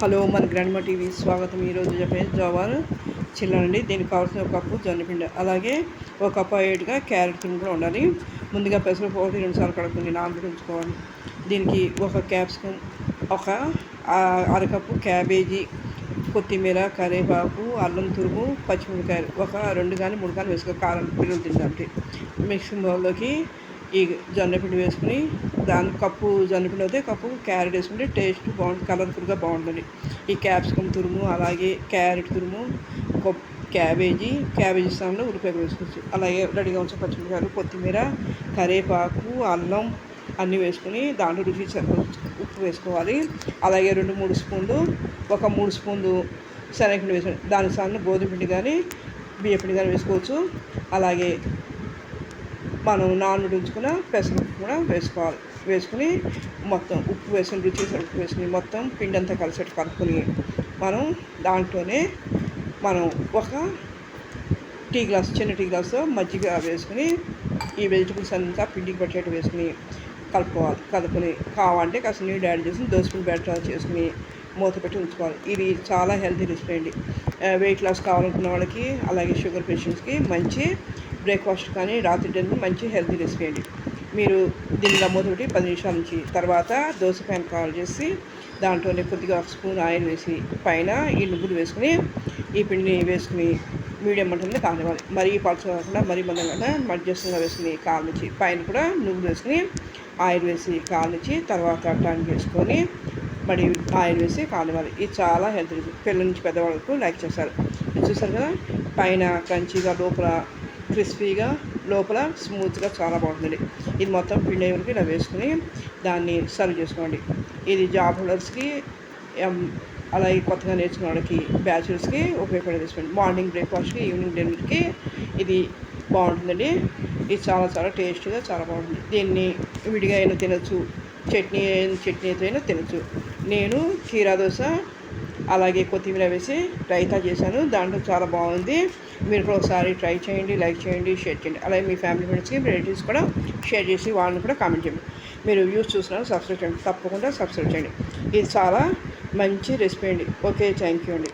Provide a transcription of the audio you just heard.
Hello మన grandma TV స్వాగతం. ఈరోజు చెప్పే జవార్ చిల్లండి. దీనికి కావాల్సిన ఒక కప్పు జొన్నపిండి, అలాగే ఒక కప్పు అయ్యేట్టుగా క్యారెట్ తురుము కూడా ఉండాలి. ముందుగా పెసరపప్పు 1-2 సార్లు కడుక్కొని నానబెట్టి ఉంచుకోవాలి. దీనికి ఒక క్యాప్సికమ్, ఒక అరకప్పు క్యాబేజీ, కొత్తిమీర, కరివేపాకు, అల్లం తురుము, పచ్చిమిరపకాయలు ఒక 2 కానీ 3 కానీ వేసుకో, కారం పిల్లలు తినడానికి. మిక్సింగ్ బౌల్లోకి ఈ జొన్నపిండి వేసుకుని, దాని కప్పు జొన్నపిండి అయితే కప్పు క్యారెట్ వేసుకుంటే టేస్ట్ బాగుంటుంది, కలర్ఫుల్గా బాగుంటుంది. ఈ క్యాప్సికమ్ తురుము, అలాగే క్యారెట్ తురుము, క్యాబేజీ స్థానంలో ఉల్లిపాయలు వేసుకోవచ్చు. అలాగే రెడీగా ఉంచిన పచ్చిమిరపకాయలు, కొత్తిమీర, కరివేపాకు, అల్లం అన్నీ వేసుకుని దాంట్లో రుచి ఉప్పు వేసుకోవాలి. అలాగే 2-3 స్పూన్లు, ఒక 3 స్పూన్లు శనగపిండి వేసుకోండి. దాని స్థానంలో గోధుమ పిండి కానీ బియ్యపిండి కానీ వేసుకోవచ్చు. అలాగే మనం నానబెట్టి ఉంచుకున్న పెసరపప్పు కూడా వేసుకోవాలి. వేసుకుని మొత్తం ఉప్పు వేసుకుని, రుచి ఉప్పు వేసుకుని మొత్తం పిండి అంతా కలిసేట్టు కలుపుకొని, మనం దాంట్లోనే ఒక చిన్న టీ గ్లాస్తో మజ్జిగ వేసుకుని ఈ వెజిటబుల్స్ అంతా పిండికి పట్టేట్టు వేసుకుని కలుపుకోవాలి. కలుపుకొని కావాలంటే కాస్త నీళ్ళు యాడ్ చేసి దోసపిండి బ్యాటర్ చేసుకుని మూత పెట్టి ఉంచుకోవాలి. ఇది చాలా హెల్తీ రెసిపీ అండి. వెయిట్ లాస్ కావాలనుకున్న వాళ్ళకి, అలాగే షుగర్ పేషెంట్స్కి మంచి బ్రేక్ఫాస్ట్ కానీ రాత్రి డిన్నర్ మంచి హెల్తీ రెసిపీ అండి. మీరు దీనిలో మూత పెట్టి 10 నిమిషాల నుంచి తర్వాత దోశ ప్యాన్ కాల్ చేసి దాంట్లోనే కొద్దిగా 1 స్పూన్ ఆయిల్ వేసి పైన ఈ నువ్వులు వేసుకుని ఈ పిండిని వేసుకుని మీడియం మంటలో కానివ్వాలి. మరీ పలుచగా కాకుండా మరీ మందంగా మధ్యస్థంగా వేసుకుని కాల్చి పైన కూడా నువ్వులు వేసుకుని ఆయిల్ వేసి కాల్చి తర్వాత టర్న్ చేసుకొని మరి ఆయిల్ వేసి కానివ్వాలి. ఇది చాలా హెల్తీ రెసిపీ. పిల్లల నుంచి పెద్దవాళ్ళకు లైక్ చేస్తారు. చూసారు కదా, పైన క్రంచీగా, లోపల క్రిస్పీగా, లోపల స్మూత్గా చాలా బాగుంటుంది. ఇది మొత్తం పిండి వరకు ఇలా వేసుకుని దాన్ని సర్వ్ చేసుకోండి. ఇది జాబ్ హోల్డర్స్కి, అలాగే కొత్తగా నేర్చుకున్న వాళ్ళకి, బ్యాచులర్స్కి ఉపయోగపడే రెసిపీ. మార్నింగ్ బ్రేక్ఫాస్ట్కి, ఈవినింగ్ డిన్నర్కి ఇది బాగుంటుందండి. ఇది చాలా టేస్టీగా చాలా బాగుంటుంది. దీన్ని విడిగా అయినా తినచ్చు, చట్నీతో అయినా తినచ్చు. నేను కీరా దోశ అలాగే కొత్తిమీర వేసి రైతా చేశాను. దాంట్లో చాలా బాగుంది. మీరు కూడా ఒకసారి ట్రై చేయండి, లైక్ చేయండి, షేర్ చేయండి. అలాగే మీ ఫ్యామిలీ ఫ్రెండ్స్కి, రిలేటివ్స్ కూడా షేర్ చేసి వాళ్ళని కూడా కామెంట్ చేయండి. మీరు వ్యూస్ చూసినారు, సబ్స్క్రైబ్ చేయండి, తప్పకుండా సబ్స్క్రైబ్ చేయండి. ఇది చాలా మంచి రెసిపీ అండి. ఓకే, థ్యాంక్ యూ అండి.